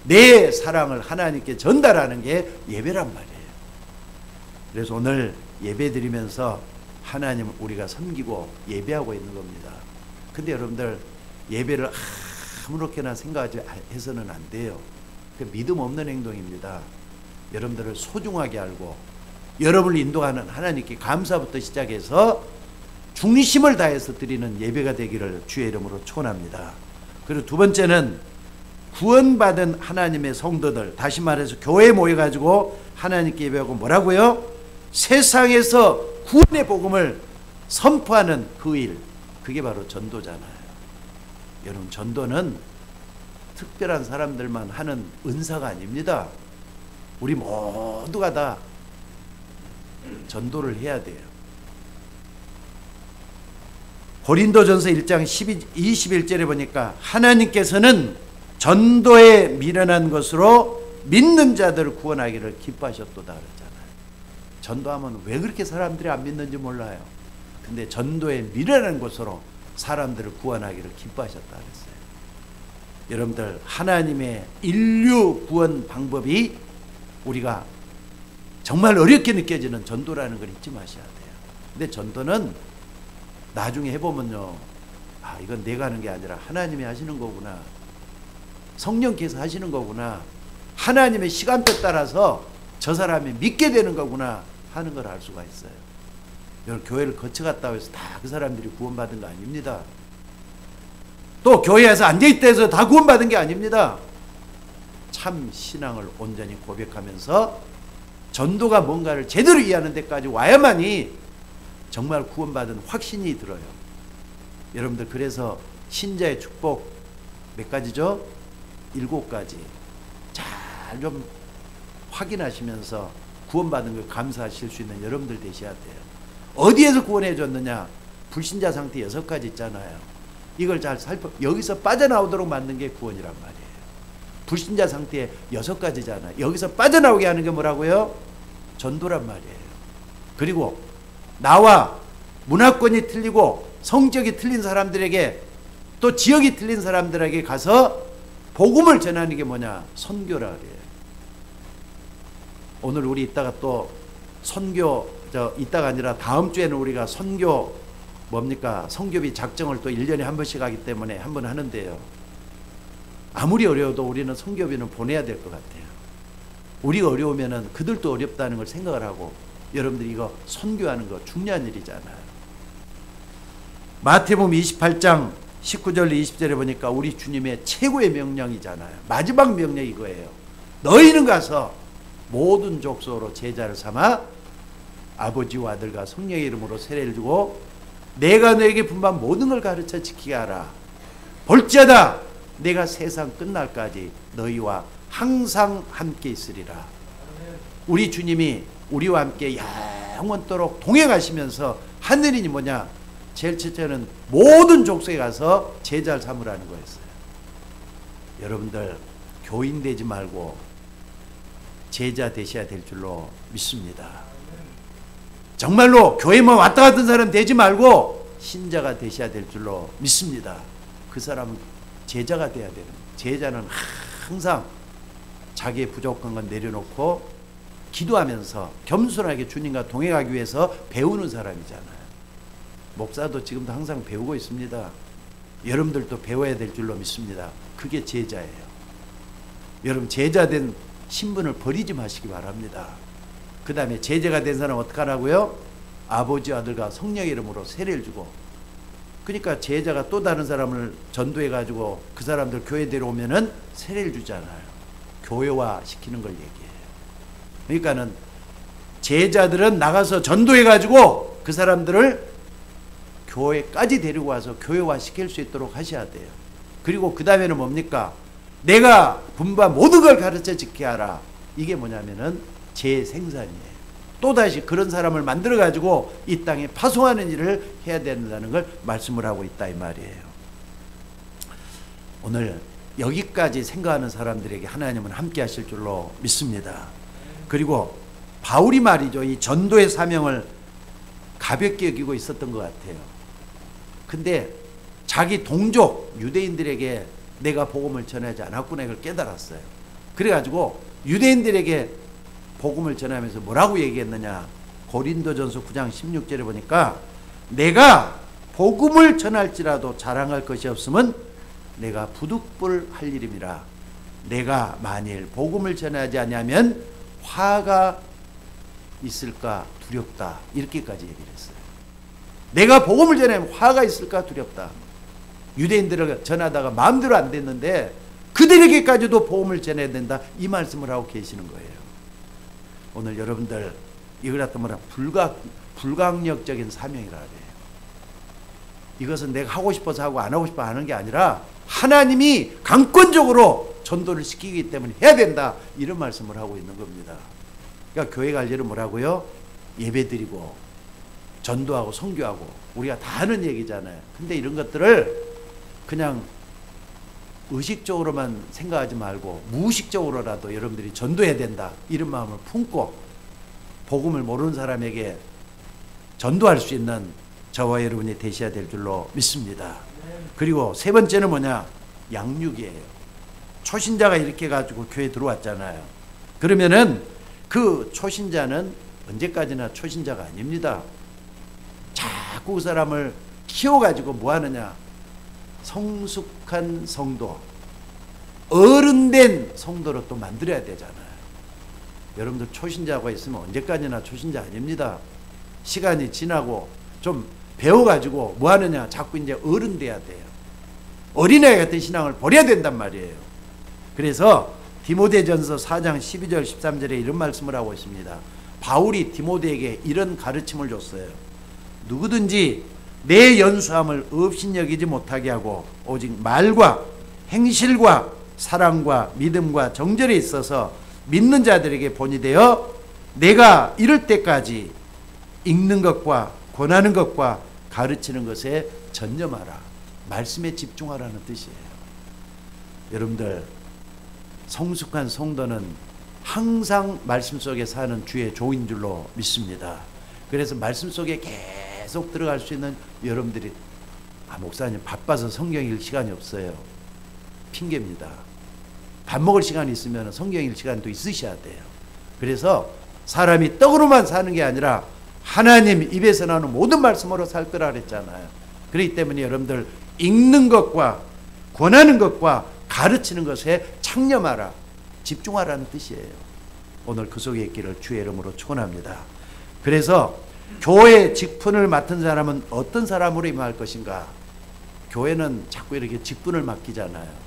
내 사랑을 하나님께 전달하는 게 예배란 말이에요. 그래서 오늘 예배 드리면서 하나님 우리가 섬기고 예배하고 있는 겁니다. 근데 여러분들 예배를 아무렇게나 생각해서는 안 돼요. 그 믿음 없는 행동입니다. 여러분들을 소중하게 알고 여러분을 인도하는 하나님께 감사부터 시작해서 중심을 다해서 드리는 예배가 되기를 주의 이름으로 축원합니다. 그리고 두 번째는 구원받은 하나님의 성도들, 다시 말해서 교회에 모여가지고 하나님께 예배하고 뭐라고요? 세상에서 구원의 복음을 선포하는 그 일, 그게 바로 전도잖아요. 여러분, 전도는 특별한 사람들만 하는 은사가 아닙니다. 우리 모두가 다 전도를 해야 돼요. 고린도전서 1장 21절에 보니까 하나님께서는 전도에 미련한 것으로 믿는 자들을 구원하기를 기뻐하셨도다 그랬잖아요. 전도하면 왜 그렇게 사람들이 안 믿는지 몰라요. 근데 전도에 미련한 것으로 사람들을 구원하기를 기뻐하셨다 그랬어요. 여러분들, 하나님의 인류 구원 방법이 우리가 정말 어렵게 느껴지는 전도라는 걸 잊지 마셔야 돼요. 근데 전도는 나중에 해보면요, 이건 내가 하는 게 아니라 하나님이 하시는 거구나, 성령께서 하시는 거구나, 하나님의 시간표 따라서 저 사람이 믿게 되는 거구나 하는 걸 알 수가 있어요. 여러분, 교회를 거쳐갔다고 해서 다 그 사람들이 구원받은 거 아닙니다. 또 교회에서 앉아있다 해서 다 구원받은 게 아닙니다. 참 신앙을 온전히 고백하면서 전도가 뭔가를 제대로 이해하는 데까지 와야만이 정말 구원받은 확신이 들어요. 여러분들, 그래서 신자의 축복 몇 가지죠? 7가지. 잘 좀 확인하시면서 구원받은 걸 감사하실 수 있는 여러분들 되셔야 돼요. 어디에서 구원해 줬느냐? 불신자 상태 6가지 있잖아요. 이걸 잘 여기서 빠져나오도록 만든 게 구원이란 말이에요. 불신자 상태에 6가지잖아요. 여기서 빠져나오게 하는 게 뭐라고요? 전도란 말이에요. 그리고 나와 문화권이 틀리고 성격이 틀린 사람들에게, 또 지역이 틀린 사람들에게 가서 복음을 전하는 게 뭐냐? 선교라 그래요. 오늘 우리 이따가 또 선교, 이따가 아니라 다음 주에는 우리가 선교 뭡니까? 선교비 작정을 또 1년에 한 번씩 하기 때문에 한 번 하는데요. 아무리 어려워도 우리는 선교비는 보내야 될 것 같아요. 우리가 어려우면은 그들도 어렵다는 걸 생각을 하고, 여러분들이 이거 선교하는 거 중요한 일이잖아요. 마태복음 28장 19절 20절에 보니까 우리 주님의 최고의 명령이잖아요. 마지막 명령이 이거예요. 너희는 가서 모든 족속으로 제자를 삼아 아버지와 아들과 성령의 이름으로 세례를 주고 내가 너에게 분부한 모든 걸 가르쳐 지키게 하라. 볼지어다 내가 세상 끝날까지 너희와 항상 함께 있으리라. 우리 주님이 우리와 함께 영원토록 동행하시면서 하는 일이 뭐냐? 제일 첫째는 모든 족속에 가서 제자를 삼으라는 거였어요. 여러분들, 교인 되지 말고 제자 되셔야 될 줄로 믿습니다. 정말로 교회만 왔다 갔던 사람 되지 말고 신자가 되셔야 될 줄로 믿습니다. 그 사람은 제자가 돼야 되는, 제자는 항상 자기의 부족한 건 내려놓고 기도하면서 겸손하게 주님과 동행하기 위해서 배우는 사람이잖아요. 목사도 지금도 항상 배우고 있습니다. 여러분들도 배워야 될 줄로 믿습니다. 그게 제자예요. 여러분, 제자된 신분을 버리지 마시기 바랍니다. 그 다음에 제자가 된 사람 어떻게 하라고요? 아버지, 아들과 성령의 이름으로 세례를 주고, 그러니까 제자가 또 다른 사람을 전도해가지고 그 사람들 교회 데려오면은 세례를 주잖아요. 교회화 시키는 걸 얘기해요. 그러니까는 제자들은 나가서 전도해가지고 그 사람들을 교회까지 데리고 와서 교회화 시킬 수 있도록 하셔야 돼요. 그리고 그 다음에는 뭡니까? 내가 분부한 모든 걸 가르쳐 지키게 하라. 이게 뭐냐면은 재생산이에요. 또다시 그런 사람을 만들어가지고 이 땅에 파송하는 일을 해야 된다는 걸 말씀을 하고 있다 이 말이에요. 오늘 여기까지 생각하는 사람들에게 하나님은 함께 하실 줄로 믿습니다. 그리고 바울이 말이죠, 이 전도의 사명을 가볍게 여기고 있었던 것 같아요. 근데 자기 동족 유대인들에게 내가 복음을 전하지 않았구나, 이걸 깨달았어요. 그래가지고 유대인들에게 복음을 전하면서 뭐라고 얘기했느냐? 고린도전서 9장 16절에 보니까 내가 복음을 전할지라도 자랑할 것이 없으면 내가 부득불할 일임이라. 내가 만일 복음을 전하지 아니하면 화가 있을까 두렵다. 이렇게까지 얘기를 했어요. 내가 복음을 전하면 화가 있을까 두렵다. 유대인들을 전하다가 마음대로 안 됐는데 그들에게까지도 복음을 전해야 된다. 이 말씀을 하고 계시는 거예요. 오늘 여러분들 이걸 갖다 뭐라 불강력적인 사명이라 그래요. 이것은 내가 하고 싶어서 하고 안 하고 싶어 하는 게 아니라 하나님이 강권적으로 전도를 시키기 때문에 해야 된다. 이런 말씀을 하고 있는 겁니다. 그러니까 교회 갈 일은 뭐라고요? 예배드리고 전도하고 선교하고 우리가 다 하는 얘기잖아요. 근데 이런 것들을 그냥 의식적으로만 생각하지 말고 무의식적으로라도 여러분들이 전도해야 된다. 이런 마음을 품고 복음을 모르는 사람에게 전도할 수 있는 저와 여러분이 되셔야 될 줄로 믿습니다. 그리고 세 번째는 뭐냐? 양육이에요. 초신자가 이렇게 가지고 교회에 들어왔잖아요. 그러면은 그 초신자는 언제까지나 초신자가 아닙니다. 자꾸 그 사람을 키워가지고 뭐 하느냐? 성숙한 성도, 어른된 성도로 또 만들어야 되잖아요. 여러분들 초신자가 있으면 언제까지나 초신자 아닙니다. 시간이 지나고 좀 배워가지고 뭐 하느냐? 자꾸 이제 어른 돼야 돼요. 어린애 같은 신앙을 버려야 된단 말이에요. 그래서 디모데전서 4장 12절 13절에 이런 말씀을 하고 있습니다. 바울이 디모데에게 이런 가르침을 줬어요. 누구든지 내 연수함을 업신여기지 못하게 하고 오직 말과 행실과 사랑과 믿음과 정절에 있어서 믿는 자들에게 본이 되어 내가 이럴 때까지 읽는 것과 권하는 것과 가르치는 것에 전념하라. 말씀에 집중하라는 뜻이에요. 여러분들 성숙한 성도는 항상 말씀 속에 사는 주의 종인 줄로 믿습니다. 그래서 말씀 속에 계속 들어갈 수 있는 여러분들이 목사님 바빠서 성경 읽을 시간이 없어요. 핑계입니다. 밥 먹을 시간이 있으면 성경 읽을 시간도 있으셔야 돼요. 그래서 사람이 떡으로만 사는 게 아니라 하나님 입에서 나오는 모든 말씀으로 살 거라 그랬잖아요. 그렇기 때문에 여러분들 읽는 것과 권하는 것과 가르치는 것에 창념하라, 집중하라는 뜻이에요. 오늘 그 속에 있기를 주의 이름으로 축원합니다. 그래서 교회 직분을 맡은 사람은 어떤 사람으로 임할 것인가? 교회는 자꾸 이렇게 직분을 맡기잖아요.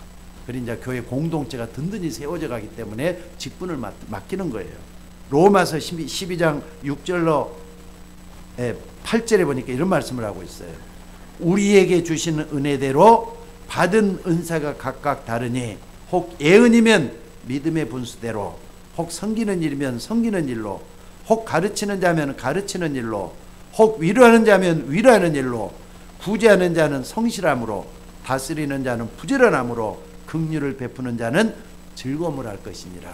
그러니까 교회 공동체가 든든히 세워져 가기 때문에 직분을 맡기는 거예요. 로마서 12장 6절로 8절에 보니까 이런 말씀을 하고 있어요. 우리에게 주시는 은혜대로 받은 은사가 각각 다르니 혹 예언이면 믿음의 분수대로, 혹 섬기는 일이면 섬기는 일로, 혹 가르치는 자면 가르치는 일로, 혹 위로하는 자면 위로하는 일로, 구제하는 자는 성실함으로, 다스리는 자는 부지런함으로, 긍휼을 베푸는 자는 즐거움을 할 것이니라.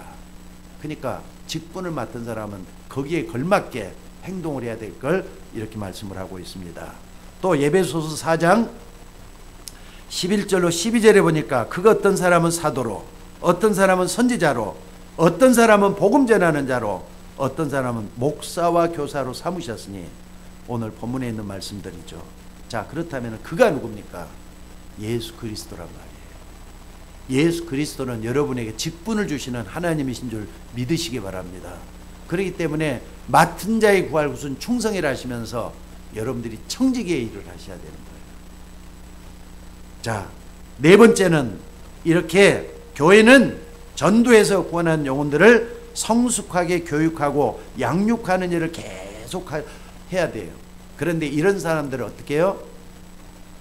그러니까 직분을 맡은 사람은 거기에 걸맞게 행동을 해야 될 걸 이렇게 말씀을 하고 있습니다. 또 에베소서 4장 11절로 12절에 보니까 그 어떤 사람은 사도로, 어떤 사람은 선지자로, 어떤 사람은 복음 전하는 자로, 어떤 사람은 목사와 교사로 삼으셨으니, 오늘 본문에 있는 말씀들이죠. 자, 그렇다면 그가 누굽니까? 예수 그리스도란 말이에요. 예수 그리스도는 여러분에게 직분을 주시는 하나님이신 줄 믿으시기 바랍니다. 그렇기 때문에 맡은 자의 구할 것은 충성이라 하시면서 여러분들이 청지기의 일을 하셔야 되는 거예요. 자, 네 번째는 이렇게 교회는 전도해서 구원한 영혼들을 성숙하게 교육하고 양육하는 일을 계속 해야 돼요. 그런데 이런 사람들은 어떻게 해요?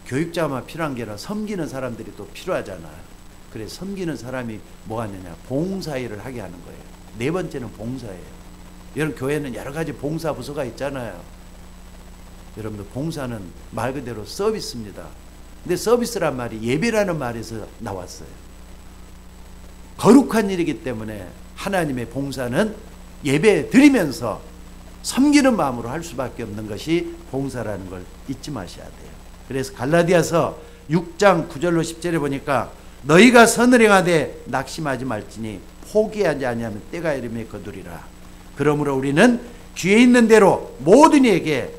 교육자만 필요한 게 아니라 섬기는 사람들이 또 필요하잖아요. 그래서 섬기는 사람이 뭐 하느냐? 봉사일을 하게 하는 거예요. 네 번째는 봉사예요. 여러분 교회는 여러 가지 봉사 부서가 있잖아요. 여러분들 봉사는 말 그대로 서비스입니다. 근데 서비스란 말이 예배라는 말에서 나왔어요. 거룩한 일이기 때문에 하나님의 봉사는 예배 드리면서 섬기는 마음으로 할 수밖에 없는 것이 봉사라는 걸 잊지 마셔야 돼요. 그래서 갈라디아서 6장 9절로 10절에 보니까 너희가 선을 행하되 낙심하지 말지니 포기하지 아니하면 때가 이르매 거두리라. 그러므로 우리는 귀에 있는 대로 모든 이에게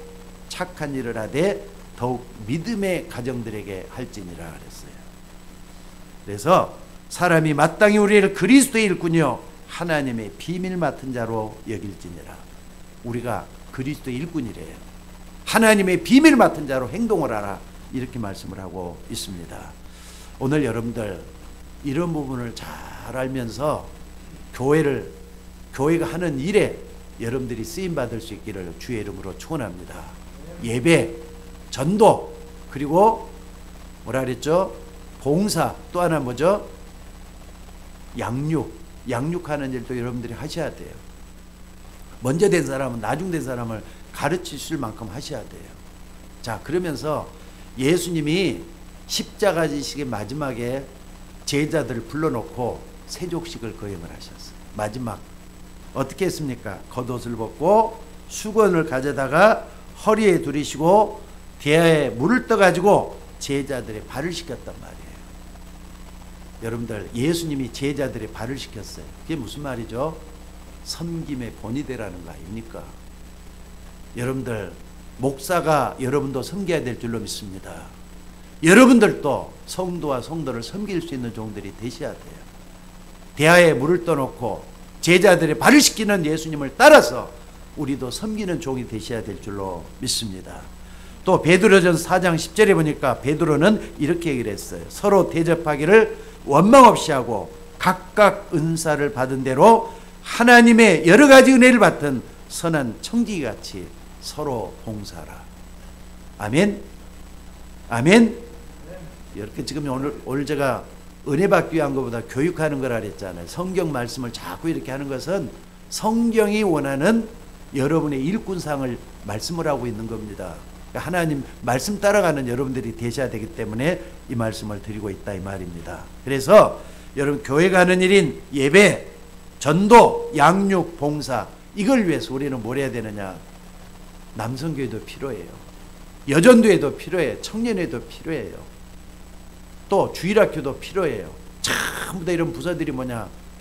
착한 일을 하되 더욱 믿음의 가정들에게 할지니라 그랬어요. 그래서 사람이 마땅히 우리를 그리스도의 일꾼이요 하나님의 비밀 맡은 자로 여길지니라. 우리가 그리스도의 일꾼이래요. 하나님의 비밀 맡은 자로 행동을 하라, 이렇게 말씀을 하고 있습니다. 오늘 여러분들 이런 부분을 잘 알면서 교회가 하는 일에 여러분들이 쓰임 받을 수 있기를 주의 이름으로 축원합니다. 예배, 전도, 그리고 뭐라 그랬죠? 봉사, 또 하나 뭐죠? 양육하는 일도 여러분들이 하셔야 돼요. 먼저 된 사람은 나중 된 사람을 가르치실 만큼 하셔야 돼요. 자, 그러면서 예수님이 십자가 지식의 마지막에 제자들을 불러놓고 세족식을 거행을 하셨어요. 마지막 어떻게 했습니까? 겉옷을 벗고 수건을 가져다가 허리에 두르시고 대야에 물을 떠가지고 제자들의 발을 씻겼단 말이에요. 여러분들, 예수님이 제자들의 발을 씻겼어요. 그게 무슨 말이죠? 섬김의 본이 되라는 거 아닙니까? 여러분들, 목사가 여러분도 섬겨야 될 줄로 믿습니다. 여러분들도 성도와 성도를 섬길 수 있는 종들이 되셔야 돼요. 대야에 물을 떠놓고 제자들의 발을 씻기는 예수님을 따라서 우리도 섬기는 종이 되셔야 될 줄로 믿습니다. 또 베드로전서 4장 10절에 보니까 베드로는 이렇게 얘기를 했어요. 서로 대접하기를 원망 없이 하고 각각 은사를 받은 대로 하나님의 여러 가지 은혜를 받은 선한 청지기같이 서로 봉사하라. 아멘. 아멘. 이렇게 지금 오늘 제가 은혜 받기 위한 것보다 교육하는 거라 그랬잖아요. 성경 말씀을 자꾸 이렇게 하는 것은 성경이 원하는 여러분의 일꾼상을 말씀을 하고 있는 겁니다. 그러니까 하나님 말씀 따라가는 여러분들이 되셔야 되기 때문에 이 말씀을 드리고 있다, 이 말입니다. 그래서 여러분, 교회 가는 일인 예배, 전도, 양육, 봉사, 이걸 위해서 우리는 뭘 해야 되느냐? 남성교회도 필요해요. 여전도회도 필요해요. 청년회도 필요해요. 또 주일학교도 필요해요. 전부 다 이런 부서들이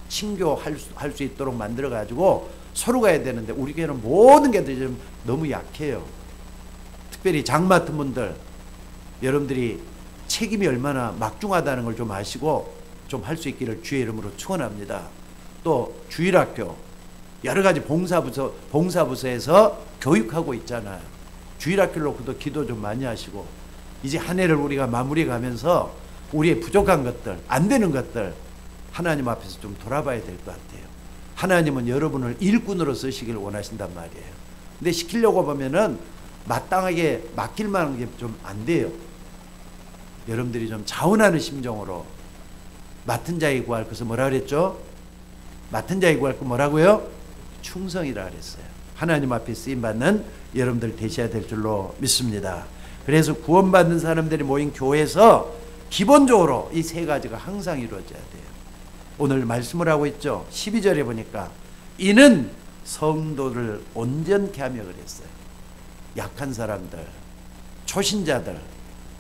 친교할 수 있도록 만들어가지고 서로 가야 되는데 우리 교회는 모든 게 좀 너무 약해요. 특별히 장 맡은 분들, 여러분들이 책임이 얼마나 막중하다는 걸 좀 아시고 좀 할 수 있기를 주의 이름으로 축원합니다. 또 주일학교, 여러 가지 봉사부서에서 교육하고 있잖아요. 주일학교를 놓고도 기도 좀 많이 하시고, 이제 한 해를 우리가 마무리해 가면서 우리의 부족한 것들, 안 되는 것들 하나님 앞에서 좀 돌아봐야 될 것 같아요. 하나님은 여러분을 일꾼으로 쓰시길 원하신단 말이에요. 근데 시키려고 보면은 마땅하게 맡길 만한 게 좀 안 돼요. 여러분들이 좀 자원하는 심정으로 맡은 자에게 구할 것은 뭐라 그랬죠? 맡은 자에게 구할 것 뭐라고요? 충성이라 그랬어요. 하나님 앞에 쓰임받는 여러분들 되셔야 될 줄로 믿습니다. 그래서 구원받는 사람들이 모인 교회에서 기본적으로 이 세 가지가 항상 이루어져야 돼요. 오늘 말씀을 하고 있죠. 12절에 보니까 이는 성도를 온전케 하며 그랬어요. 약한 사람들, 초신자들,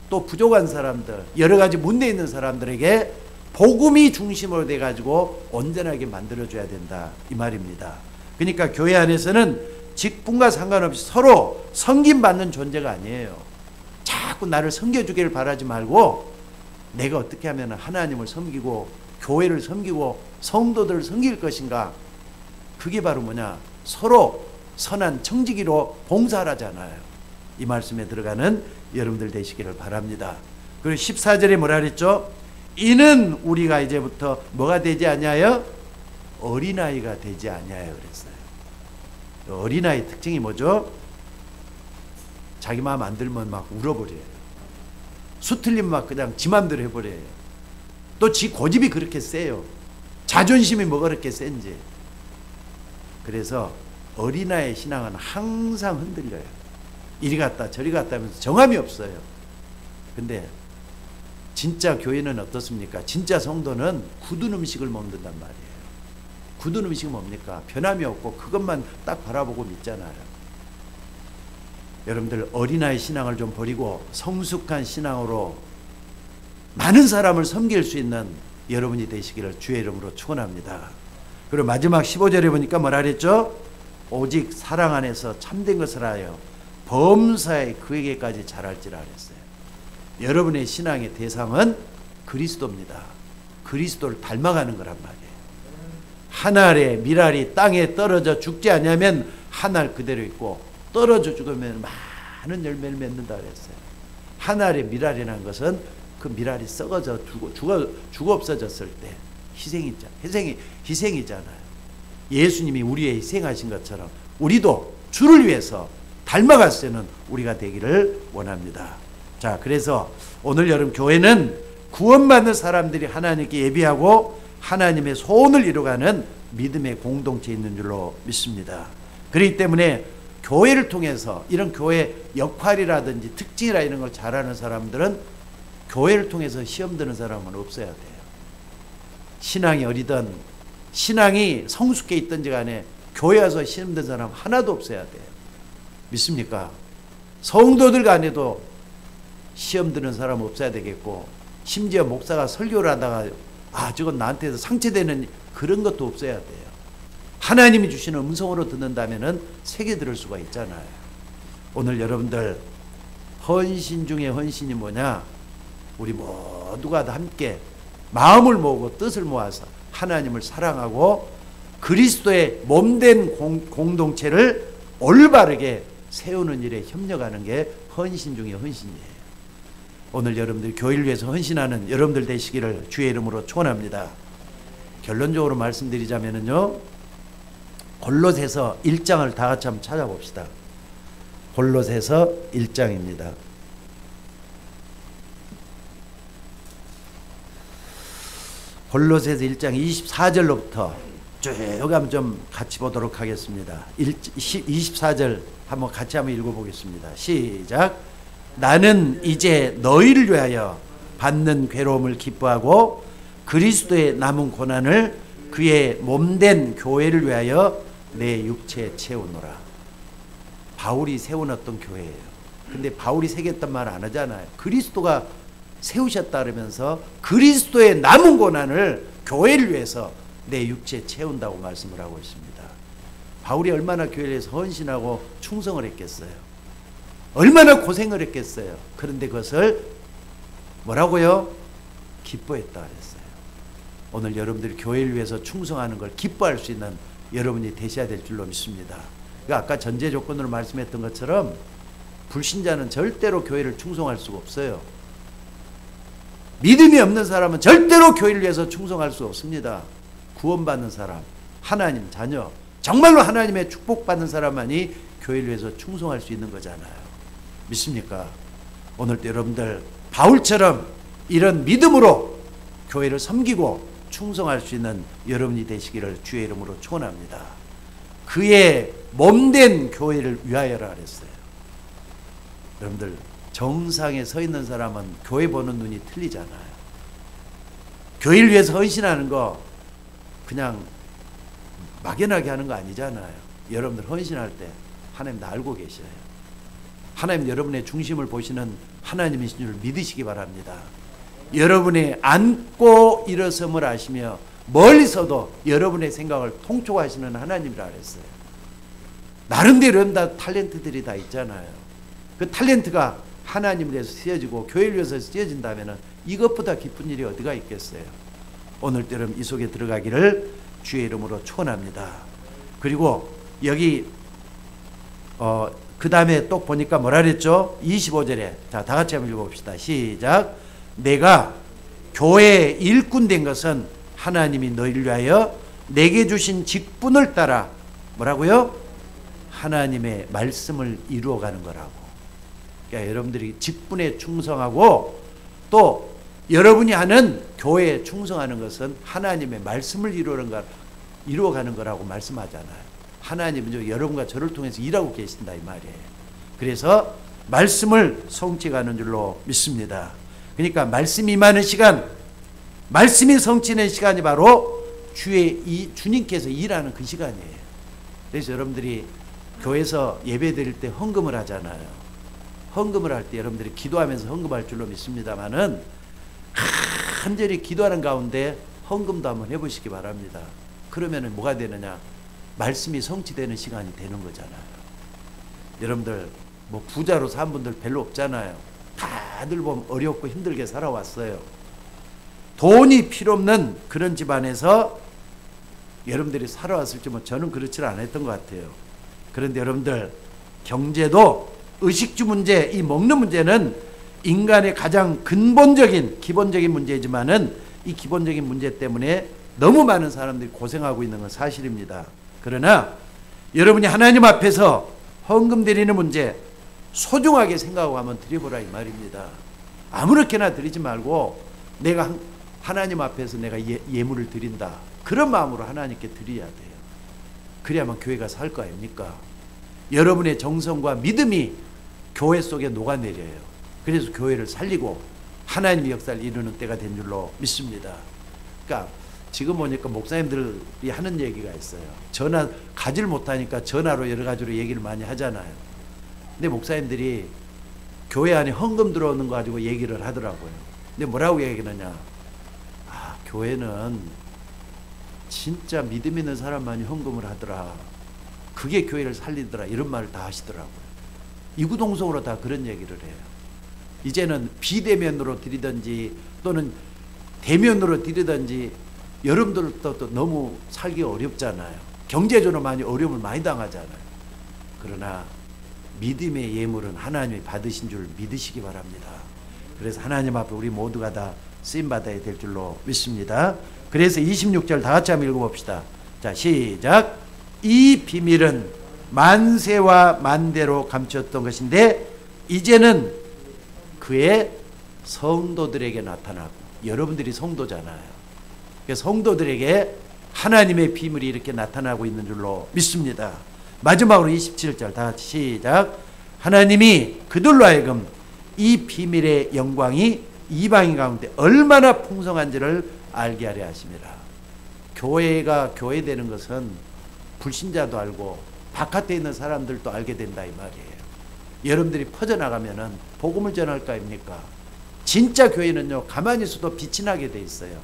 또 부족한 사람들, 여러 가지 문제 있는 사람들에게 복음이 중심으로 돼가지고 온전하게 만들어줘야 된다, 이 말입니다. 그러니까 교회 안에서는 직분과 상관없이 서로 섬김받는 존재가 아니에요. 자꾸 나를 섬겨주기를 바라지 말고 내가 어떻게 하면 하나님을 섬기고 교회를 섬기고 성도들을 섬길 것인가, 그게 바로 서로 선한 청지기로 봉사하라잖아요. 이 말씀에 들어가는 여러분들 되시기를 바랍니다. 그리고 14절에 뭐라 그랬죠? 이는 우리가 이제부터 뭐가 되지 아니하여? 어린아이가 되지 아니하여 그랬어요. 어린아이 특징이 뭐죠? 자기 마음 안 들면 막 울어버려요. 수틀리면 막 그냥 지 맘대로 해버려요. 또 지 고집이 그렇게 세요. 자존심이 뭐가 그렇게 센지. 그래서 어린아이의 신앙은 항상 흔들려요. 이리 갔다 저리 갔다 하면서 정함이 없어요. 근데 진짜 교회는 어떻습니까? 진짜 성도는 굳은 음식을 먹는단 말이에요. 굳은 음식은 뭡니까? 변함이 없고 그것만 딱 바라보고 믿잖아요. 여러분들, 어린아이 신앙을 좀 버리고 성숙한 신앙으로 많은 사람을 섬길 수 있는 여러분이 되시기를 주의 이름으로 축원합니다. 그리고 마지막 15절에 보니까 뭐라 그랬죠? 오직 사랑 안에서 참된 것을 하여 범사에 그에게까지 잘할지라 그랬어요. 여러분의 신앙의 대상은 그리스도입니다. 그리스도를 닮아가는 거란 말이에요. 한 알의 밀알이 땅에 떨어져 죽지 않으면 한 알 그대로 있고 떨어져 죽으면 많은 열매를 맺는다 그랬어요. 한 알의 밀알이라는 것은 그 밀알이 썩어져 죽어 없어졌을 때 희생이잖아요. 예수님이 우리의 희생하신 것처럼 우리도 주를 위해서 닮아갈 수 있는 우리가 되기를 원합니다. 자, 그래서 오늘 여름 교회는 구원받는 사람들이 하나님께 예비하고 하나님의 소원을 이루어가는 믿음의 공동체에 있는 줄로 믿습니다. 그렇기 때문에 교회를 통해서 이런 교회 역할이라든지 특징이라 이런 걸 잘하는 사람들은 교회를 통해서 시험 드는 사람은 없어야 돼요. 신앙이 어리든 신앙이 성숙해 있든지 간에 교회 와서 시험 드는 사람 하나도 없어야 돼요. 믿습니까? 성도들 간에도 시험 드는 사람 없어야 되겠고, 심지어 목사가 설교를 하다가 저건 나한테서 상처되는 그런 것도 없어야 돼요. 하나님이 주시는 음성으로 듣는다면은 새겨 들을 수가 있잖아요. 오늘 여러분들 헌신 중에 헌신이 뭐냐? 우리 모두가 다 함께 마음을 모으고 뜻을 모아서 하나님을 사랑하고 그리스도의 몸된 공동체를 올바르게 세우는 일에 협력하는 게 헌신 중에 헌신이에요. 오늘 여러분들 교회를 위해서 헌신하는 여러분들 되시기를 주의 이름으로 축원합니다. 결론적으로 말씀드리자면요, 골로새서 1장을 다 같이 한번 찾아봅시다. 골로새서 1장입니다. 골로새서 1장 24절로부터 쭉 한번 좀 같이 보도록 하겠습니다. 24절 한번 같이 한번 읽어보겠습니다. 시작. 나는 이제 너희를 위하여 받는 괴로움을 기뻐하고 그리스도의 남은 고난을 그의 몸된 교회를 위하여 내 육체에 채우노라. 바울이 세워놨던 교회예요. 근데 바울이 세웠단 말 안 하잖아요. 그리스도가 세우셨다 그러면서 그리스도의 남은 고난을 교회를 위해서 내 육체에 채운다고 말씀을 하고 있습니다. 바울이 얼마나 교회를 위해서 헌신하고 충성을 했겠어요. 얼마나 고생을 했겠어요. 그런데 그것을 뭐라고요? 기뻐했다 그랬어요. 오늘 여러분들이 교회를 위해서 충성하는 걸 기뻐할 수 있는 여러분이 되셔야 될 줄로 믿습니다. 그러니까 아까 전제 조건으로 말씀했던 것처럼 불신자는 절대로 교회를 충성할 수가 없어요. 믿음이 없는 사람은 절대로 교회를 위해서 충성할 수 없습니다. 구원받는 사람, 하나님 자녀, 정말로 하나님의 축복받는 사람만이 교회를 위해서 충성할 수 있는 거잖아요. 믿습니까? 오늘도 여러분들 바울처럼 이런 믿음으로 교회를 섬기고 충성할 수 있는 여러분이 되시기를 주의 이름으로 축원합니다. 그의 몸된 교회를 위하여라 그랬어요. 여러분들 정상에 서 있는 사람은 교회 보는 눈이 틀리잖아요. 교회를 위해서 헌신하는 거 그냥 막연하게 하는 거 아니잖아요. 여러분들 헌신할 때 하나님 다 알고 계셔요. 하나님 여러분의 중심을 보시는 하나님이신 줄 믿으시기 바랍니다. 여러분의 앉고 일어섬을 아시며 멀리서도 여러분의 생각을 통촉하시는 하나님이라 그랬어요. 나름대로 다 탤런트들이 다 있잖아요. 그 탤런트가 하나님을 위해서 쓰여지고 교회를 위해서 쓰여진다면 이것보다 기쁜 일이 어디가 있겠어요. 오늘도 여러분 이 속에 들어가기를 주의 이름으로 축원합니다. 그리고 여기 그 다음에 또 보니까 뭐라 그랬죠? 25절에 자, 다 같이 한번 읽어봅시다. 시작. 내가 교회의 일꾼 된 것은 하나님이 너희를 위하여 내게 주신 직분을 따라 뭐라고요? 하나님의 말씀을 이루어가는 거라고. 그러니까 여러분들이 직분에 충성하고 또 여러분이 하는 교회에 충성하는 것은 하나님의 말씀을 이루어가는 거라고 말씀하잖아요. 하나님은 여러분과 저를 통해서 일하고 계신다 이 말이에요. 그래서 말씀을 성취하는 줄로 믿습니다. 그러니까 말씀이 임하는 시간, 말씀이 성취는 시간이 바로 주님께서 일하는 그 시간이에요. 그래서 여러분들이 교회에서 예배 드릴 때 헌금을 하잖아요. 헌금을 할 때 여러분들이 기도하면서 헌금할 줄로 믿습니다만은 간절히 기도하는 가운데 헌금도 한번 해보시기 바랍니다. 그러면은 뭐가 되느냐? 말씀이 성취되는 시간이 되는 거잖아요. 여러분들 뭐 부자로 산 분들 별로 없잖아요. 다들 보면 어렵고 힘들게 살아왔어요. 돈이 필요 없는 그런 집안에서 여러분들이 살아왔을지 뭐 저는 그렇지 않았던 것 같아요. 그런데 여러분들 경제도 의식주 문제, 이 먹는 문제는 인간의 가장 근본적인 기본적인 문제지만은 이 기본적인 문제 때문에 너무 많은 사람들이 고생하고 있는 건 사실입니다. 그러나 여러분이 하나님 앞에서 헌금 드리는 문제 소중하게 생각하고 한번 드려보라 이 말입니다. 아무렇게나 드리지 말고 내가 하나님 앞에서 내가 예물을 드린다, 그런 마음으로 하나님께 드려야 돼요. 그래야만 교회가 살 거 아닙니까? 여러분의 정성과 믿음이 교회 속에 녹아내려요. 그래서 교회를 살리고 하나님의 역사를 이루는 때가 된 줄로 믿습니다. 그러니까 지금 보니까 목사님들이 하는 얘기가 있어요. 전화 가지를 못하니까 전화로 여러 가지로 얘기를 많이 하잖아요. 근데 목사님들이 교회 안에 헌금 들어오는 거 가지고 얘기를 하더라고요. 근데 뭐라고 얘기하느냐, 교회는 진짜 믿음 있는 사람만이 헌금을 하더라, 그게 교회를 살리더라, 이런 말을 다 하시더라고요. 이구동성으로 다 그런 얘기를 해요. 이제는 비대면으로 드리든지 또는 대면으로 드리든지 여러분들도 또 너무 살기 어렵잖아요. 경제적으로 많이 어려움을 많이 당하잖아요. 그러나 믿음의 예물은 하나님이 받으신 줄 믿으시기 바랍니다. 그래서 하나님 앞에 우리 모두가 다 쓰임받아야 될 줄로 믿습니다. 그래서 26절 다 같이 한번 읽어봅시다. 자, 시작. 이 비밀은 만세와 만대로 감추었던 것인데 이제는 그의 성도들에게 나타나고, 여러분들이 성도잖아요. 성도들에게 하나님의 비밀이 이렇게 나타나고 있는 줄로 믿습니다. 마지막으로 27절 다 같이 시작. 하나님이 그들로 하여금 이 비밀의 영광이 이방인 가운데 얼마나 풍성한지를 알게 하려 하심이라. 교회가 교회되는 것은 불신자도 알고 바깥에 있는 사람들도 알게 된다 이 말이에요. 여러분들이 퍼져나가면은 복음을 전할 거 아닙니까? 진짜 교회는요, 가만히 있어도 빛이 나게 돼 있어요.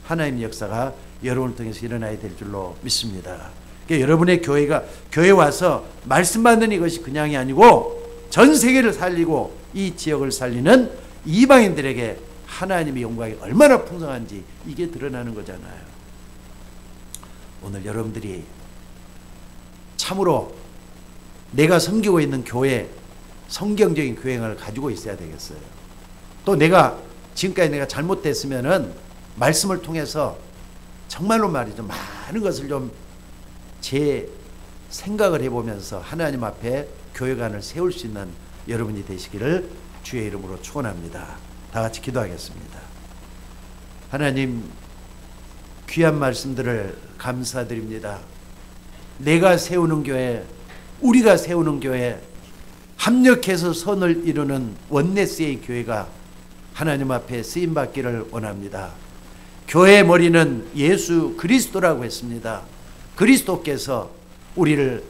하나님의 역사가 여러분을 통해서 일어나야 될 줄로 믿습니다. 그러니까 여러분의 교회 와서 말씀 받는 이것이 그냥이 아니고 전 세계를 살리고 이 지역을 살리는 이방인들에게 하나님의 영광이 얼마나 풍성한지 이게 드러나는 거잖아요. 오늘 여러분들이 참으로 내가 섬기고 있는 교회, 성경적인 교행을 가지고 있어야 되겠어요. 또 지금까지 내가 잘못됐으면은 말씀을 통해서 정말로 말이죠, 많은 것을 좀 제 생각을 해보면서 하나님 앞에 교회관을 세울 수 있는 여러분이 되시기를 주의 이름으로 축원합니다. 다 같이 기도하겠습니다. 하나님, 귀한 말씀들을 감사드립니다. 내가 세우는 교회, 우리가 세우는 교회, 합력해서 선을 이루는 원네스의 교회가 하나님 앞에 쓰임받기를 원합니다. 교회의 머리는 예수 그리스도라고 했습니다. 그리스도께서 우리를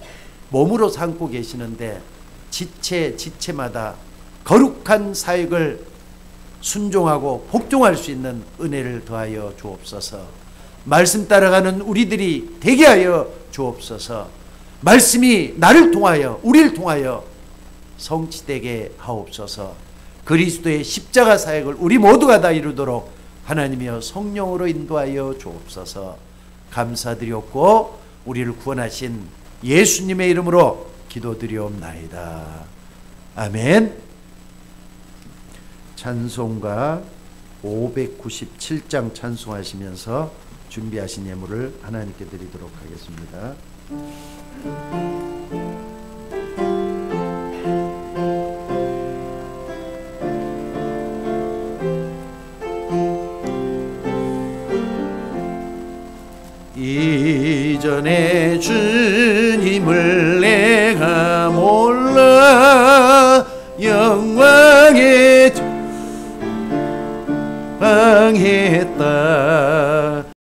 몸으로 삼고 계시는데 지체마다 거룩한 사역을 순종하고 복종할 수 있는 은혜를 더하여 주옵소서. 말씀 따라가는 우리들이 되게 하여 주옵소서. 말씀이 나를 통하여 우리를 통하여 성취되게 하옵소서. 그리스도의 십자가 사역을 우리 모두가 다 이루도록 하나님이여 성령으로 인도하여 주옵소서. 감사드렸고 우리를 구원하신 예수님의 이름으로 기도드리옵나이다. 아멘. 찬송가 597장 찬송하시면서 준비하신 예물을 하나님께 드리도록 하겠습니다. 이전에 주